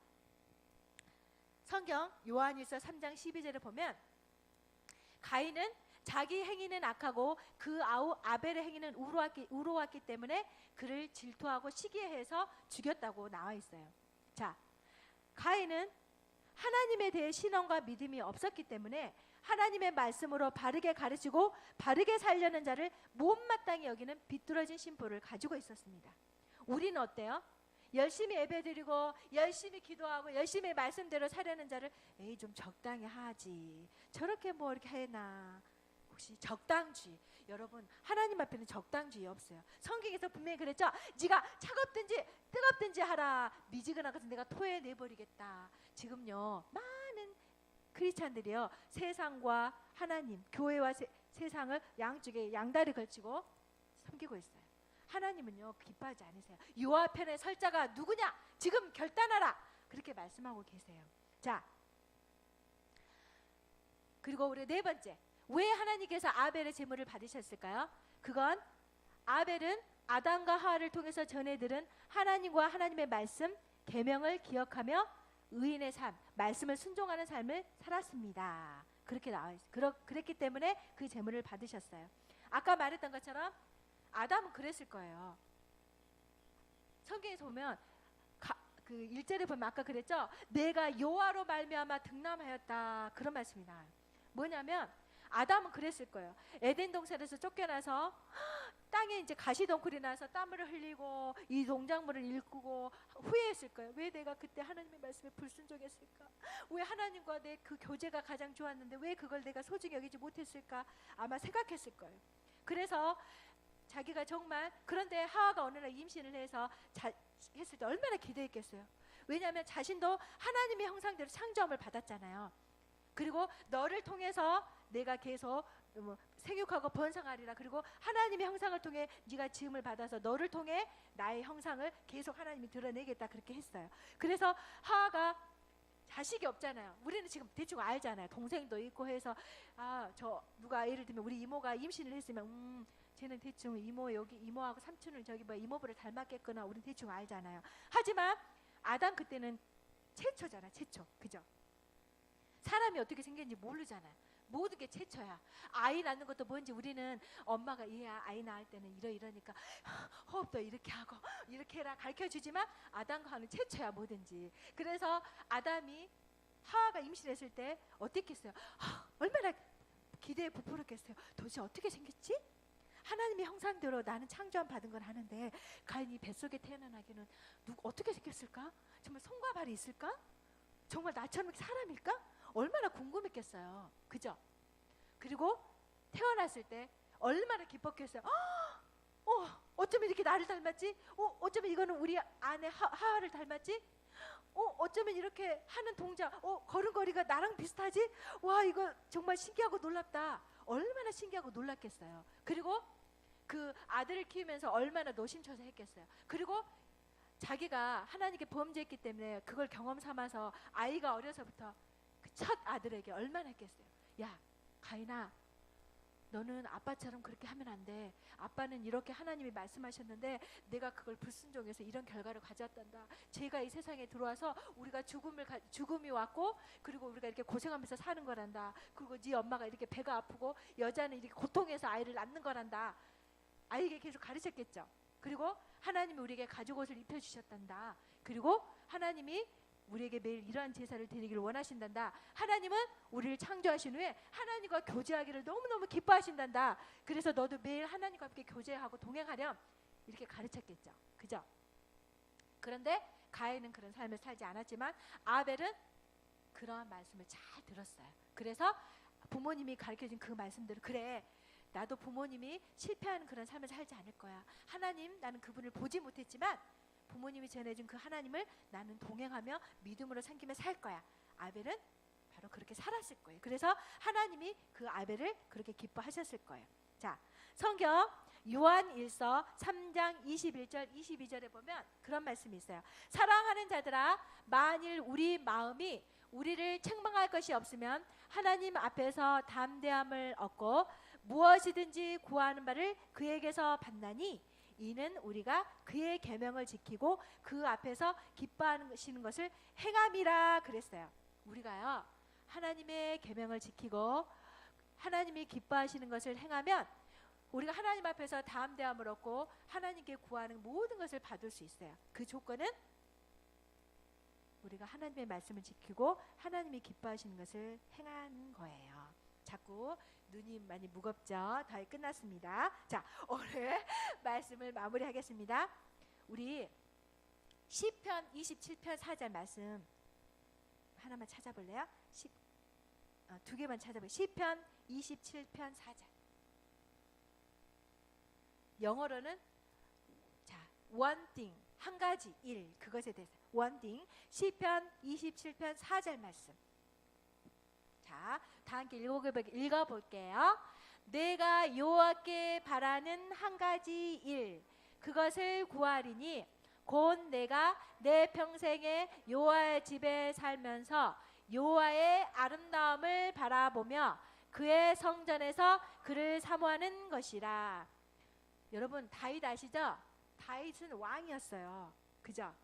성경 요한일서 3장 12절에 보면 가인은 자기 행위는 악하고 그 아우 아벨의 행위는 우로웠기 때문에 그를 질투하고 시기해서 죽였다고 나와 있어요. 자, 가인은 하나님에 대해 신앙과 믿음이 없었기 때문에 하나님의 말씀으로 바르게 가르치고 바르게 살려는 자를 못마땅히 여기는 비뚤어진 심보를 가지고 있었습니다. 우리는 어때요? 열심히 예배드리고 열심히 기도하고 열심히 말씀대로 살려는 자를 에이 좀 적당히 하지, 저렇게 뭐 이렇게 해나. 혹시 적당주의, 여러분 하나님 앞에는 적당주의 없어요. 성경에서 분명히 그랬죠. 네가 차갑든지 뜨겁든지 하라, 미지근한 것은 내가 토해 내버리겠다. 지금요 많은 크리스찬들이요 세상과 하나님, 교회와 세상을 양쪽에 양다리 걸치고 섬기고 있어요. 하나님은요 기뻐하지 않으세요. 여호와 편에 설 자가 누구냐? 지금 결단하라. 그렇게 말씀하고 계세요. 자, 그리고 우리 네 번째, 왜 하나님께서 아벨의 제물을 받으셨을까요? 그건 아벨은 아담과 하와를 통해서 전해들은 하나님과 하나님의 말씀, 계명을 기억하며 의인의 삶, 말씀을 순종하는 삶을 살았습니다. 그렇게 나와 있어요. 그랬기 때문에 그 제물을 받으셨어요. 아까 말했던 것처럼 아담은 그랬을 거예요. 성경에서 보면 그 1절에 보면 아까 그랬죠. 내가 여호와로 말미암아 등남하였다, 그런 말씀이 나와요. 뭐냐면 아담은 그랬을 거예요. 에덴 동산에서 쫓겨나서 땅에 이제 가시덩굴이 나서 땀을 흘리고 이 농작물을 일구고 후회했을 거예요. 왜 내가 그때 하나님의 말씀에 불순종했을까? 왜 하나님과 내 그 교제가 가장 좋았는데 왜 그걸 내가 소중히 여기지 못했을까? 아마 생각했을 거예요. 그래서 자기가 정말 그런데 하와가 어느 날 임신을 해서 했을 때 얼마나 기대했겠어요. 왜냐하면 자신도 하나님의 형상대로 창조함을 받았잖아요. 그리고 너를 통해서 내가 계속 생육하고 번성하리라. 그리고 하나님의 형상을 통해 네가 지음을 받아서 너를 통해 나의 형상을 계속 하나님이 드러내겠다 그렇게 했어요. 그래서 하와가 자식이 없잖아요. 우리는 지금 대충 알잖아요. 동생도 있고 해서 저 누가 예를 들면 우리 이모가 임신을 했으면 쟤는 대충 이모 여기 이모하고 삼촌을 저기 이모부를 닮았겠거나 우리는 대충 알잖아요. 하지만 아담 그때는 최초잖아. 최초. 그죠? 사람이 어떻게 생겼는지 모르잖아요. 모든 게 최초야. 아이 낳는 것도 뭔지 우리는 엄마가 얘야 아이 낳을 때는 이러니까 호흡도 이렇게 하고 이렇게 해라 가르쳐주지만 아담과 하와는 최초야 뭐든지. 그래서 아담이 하와가 임신했을 때 어땠겠어요? 얼마나 기대에 부풀었겠어요. 도대체 어떻게 생겼지? 하나님의 형상대로 나는 창조함 받은 걸 하는데 과연 이 뱃속에 태어난 아기는 어떻게 생겼을까? 정말 손과 발이 있을까? 정말 나처럼 사람일까? 얼마나 궁금했겠어요. 그죠? 그리고 태어났을 때 얼마나 기뻤겠어요. 어쩌면 이렇게 나를 닮았지? 어쩌면 이거는 우리 아내 하와를 닮았지? 어쩌면 이렇게 하는 동작, 걸음걸이가 나랑 비슷하지? 와, 이거 정말 신기하고 놀랍다. 얼마나 신기하고 놀랍겠어요. 그리고 그 아들을 키우면서 얼마나 노심초사했겠어요. 그리고 자기가 하나님께 범죄했기 때문에 그걸 경험 삼아서 아이가 어려서부터 그 첫 아들에게 얼마나 했겠어요. 야, 가인아, 너는 아빠처럼 그렇게 하면 안 돼. 아빠는 이렇게 하나님이 말씀하셨는데 내가 그걸 불순종해서 이런 결과를 가져왔단다. 죄가 이 세상에 들어와서 우리가 죽음이 왔고 그리고 우리가 이렇게 고생하면서 사는 거란다. 그리고 네 엄마가 이렇게 배가 아프고 여자는 이렇게 고통해서 아이를 낳는 거란다. 아이에게 계속 가르쳤겠죠. 그리고 하나님이 우리에게 가죽 옷을 입혀주셨단다. 그리고 하나님이 우리에게 매일 이러한 제사를 드리기를 원하신단다. 하나님은 우리를 창조하신 후에 하나님과 교제하기를 너무너무 기뻐하신단다. 그래서 너도 매일 하나님과 함께 교제하고 동행하렴. 이렇게 가르쳤겠죠. 그죠? 그런데 가인은 그런 삶을 살지 않았지만 아벨은 그러한 말씀을 잘 들었어요. 그래서 부모님이 가르쳐준 그 말씀대로 그래, 나도 부모님이 실패하는 그런 삶을 살지 않을 거야. 하나님, 나는 그분을 보지 못했지만 부모님이 전해준 그 하나님을 나는 동행하며 믿음으로 섬기며 살 거야. 아벨은 바로 그렇게 살았을 거예요. 그래서 하나님이 그 아벨을 그렇게 기뻐하셨을 거예요. 자, 성경 요한일서 3장 21절 22절에 보면 그런 말씀이 있어요. 사랑하는 자들아, 만일 우리 마음이 우리를 책망할 것이 없으면 하나님 앞에서 담대함을 얻고 무엇이든지 구하는 바를 그에게서 받나니 이는 우리가 그의 계명을 지키고 그 앞에서 기뻐하시는 것을 행함이라 그랬어요. 우리가요, 하나님의 계명을 지키고 하나님이 기뻐하시는 것을 행하면 우리가 하나님 앞에서 담대함을 얻고 하나님께 구하는 모든 것을 받을 수 있어요. 그 조건은 우리가 하나님의 말씀을 지키고 하나님이 기뻐하시는 것을 행하는 거예요. 자꾸 눈이 많이 무겁죠? 다 끝났습니다. 자, 오늘 말씀을 마무리하겠습니다. 우리 시편 27편 4절 말씀 하나만 찾아볼래요? 두 개만 찾아볼게요. 시편 27편 4절. 영어로는 one thing, 한 가지, 일, 그것에 대해서 one thing. 시편 27편 4절 말씀. 자, 다 함께 읽어볼게요. 내가 여호와께 바라는 한 가지 일, 그것을 구하리니 곧 내가 내 평생에 여호와의 집에 살면서 여호와의 아름다움을 바라보며 그의 성전에서 그를 사모하는 것이라. 여러분, 다윗 아시죠? 다윗은 왕이었어요. 그죠?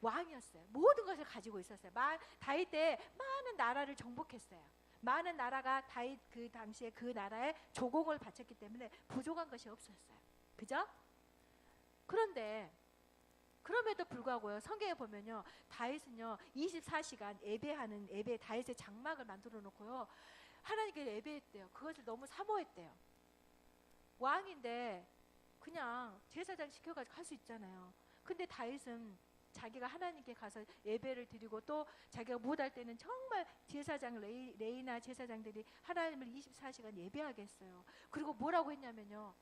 왕이었어요. 모든 것을 가지고 있었어요. 다윗 때 많은 나라를 정복했어요. 많은 나라가 다윗 그 당시에 그 나라에 조공을 바쳤기 때문에 부족한 것이 없었어요. 그죠? 그런데 그럼에도 불구하고요, 성경에 보면요, 다윗은요 24시간 예배 다윗의 장막을 만들어 놓고요 하나님께 예배했대요. 그것을 너무 사모했대요. 왕인데 그냥 제사장 시켜가지고 할 수 있잖아요. 근데 다윗은 자기가 하나님께 가서 예배를 드리고 또 자기가 못할 때는 정말 제사장 레이나 제사장들이 하나님을 24시간 예배하게 했어요. 그리고 뭐라고 했냐면요,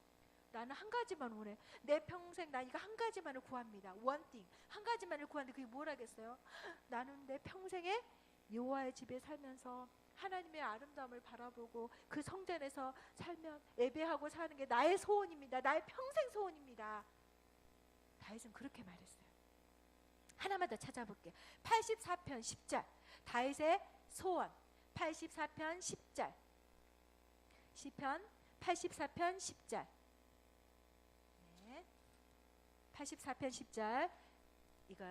나는 한 가지만 원해. 내 평생 나 이거 한 가지만을 구합니다. one thing. 한 가지만을 구하는데 그게 뭐라겠어요? 나는 내 평생에 여호와의 집에 살면서 하나님의 아름다움을 바라보고 그 성전에서 살면 예배하고 사는 게 나의 소원입니다. 나의 평생 소원입니다. 다윗은 그렇게 말했어요. 하나만 더 찾아볼게요. 84편 10절 다윗의 소원 84편 10절 시편 84편 10절 84편 10절 이거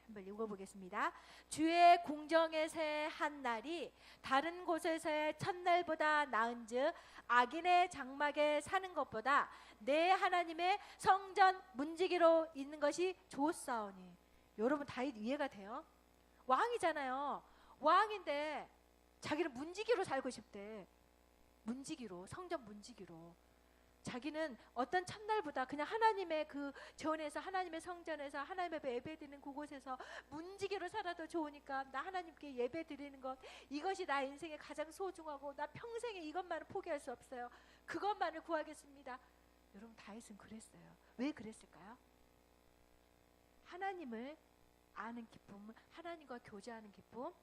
한번 읽어보겠습니다. 주의 공정의 한 날이 다른 곳에서의 첫날보다 나은즉 악인의 장막에 사는 것보다 내 하나님의 성전 문지기로 있는 것이 좋사오니. 여러분 다윗 이해가 돼요? 왕이잖아요. 왕인데 자기는 문지기로 살고 싶대. 문지기로, 성전 문지기로. 자기는 어떤 첫날보다 그냥 하나님의 그 전에서 하나님의 성전에서 하나님 앞에 예배드리는 그곳에서 문지기로 살아도 좋으니까 나 하나님께 예배드리는 것 이것이 나 인생에 가장 소중하고 나 평생에 이것만을 포기할 수 없어요. 그것만을 구하겠습니다. 여러분 다윗은 그랬어요. 왜 그랬을까요? 하나님을 아는 기쁨, 하나님과 교제하는 기쁨,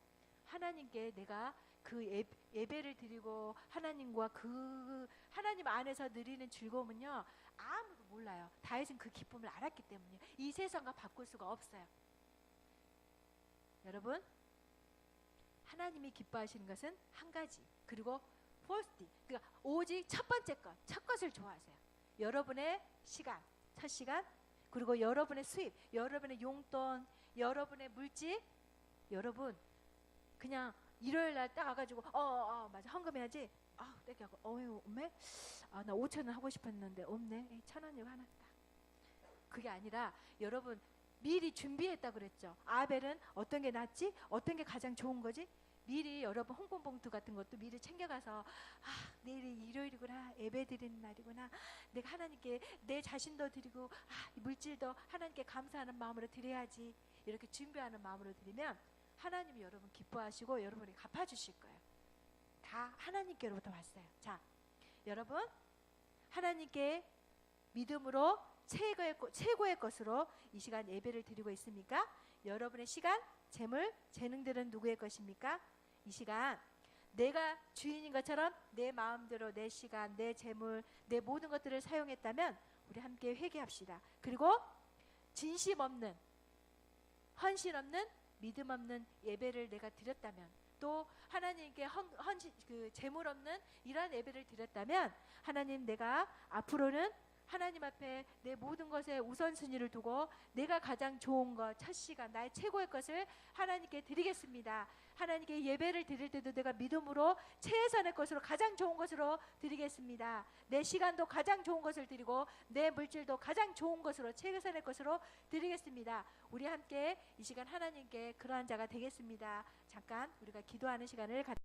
하나님께 내가 그 예배를 드리고 하나님과 그 하나님 안에서 누리는 즐거움은요 아무도 몰라요. 다윗은 그 기쁨을 알았기 때문이에요. 이 세상과 바꿀 수가 없어요. 여러분 하나님이 기뻐하시는 것은 한 가지, 그리고 first, 그러니까 오직 첫 번째 것, 첫 것을 좋아하세요. 여러분의 시간, 첫 시간, 그리고 여러분의 수입, 여러분의 용돈, 여러분의 물질. 여러분 그냥 일요일 날 딱 와가지고 맞아 헌금해야지. 땡겨고 없네. 나 5,000원 하고 싶었는데 없네. 1,000원 이거 하나 딱. 그게 아니라 여러분 미리 준비했다 그랬죠. 아벨은 어떤 게 낫지? 어떤 게 가장 좋은 거지? 미리 여러분 홍보 봉투 같은 것도 미리 챙겨가서 내일이 일요일이구나, 예배 드리는 날이구나, 내가 하나님께 내 자신도 드리고 이 물질도 하나님께 감사하는 마음으로 드려야지, 이렇게 준비하는 마음으로 드리면 하나님이 여러분 기뻐하시고 여러분이 갚아주실 거예요. 다 하나님께로부터 왔어요. 자, 여러분 하나님께 믿음으로 최고의 것으로 이 시간 예배를 드리고 있습니까? 여러분의 시간, 재물, 재능들은 누구의 것입니까? 이 시간 내가 주인인 것처럼 내 마음대로 내 시간, 내 재물, 내 모든 것들을 사용했다면 우리 함께 회개합시다. 그리고 진심 없는, 헌신 없는, 믿음 없는 예배를 내가 드렸다면, 또 하나님께 그 재물 없는 이러한 예배를 드렸다면, 하나님 내가 앞으로는 하나님 앞에 내 모든 것에 우선순위를 두고 내가 가장 좋은 것, 첫 시간, 나의 최고의 것을 하나님께 드리겠습니다. 하나님께 예배를 드릴 때도 내가 믿음으로 최선의 것으로 가장 좋은 것으로 드리겠습니다. 내 시간도 가장 좋은 것을 드리고 내 물질도 가장 좋은 것으로 최선의 것으로 드리겠습니다. 우리 함께 이 시간 하나님께 그러한 자가 되겠습니다. 잠깐 우리가 기도하는 시간을 갖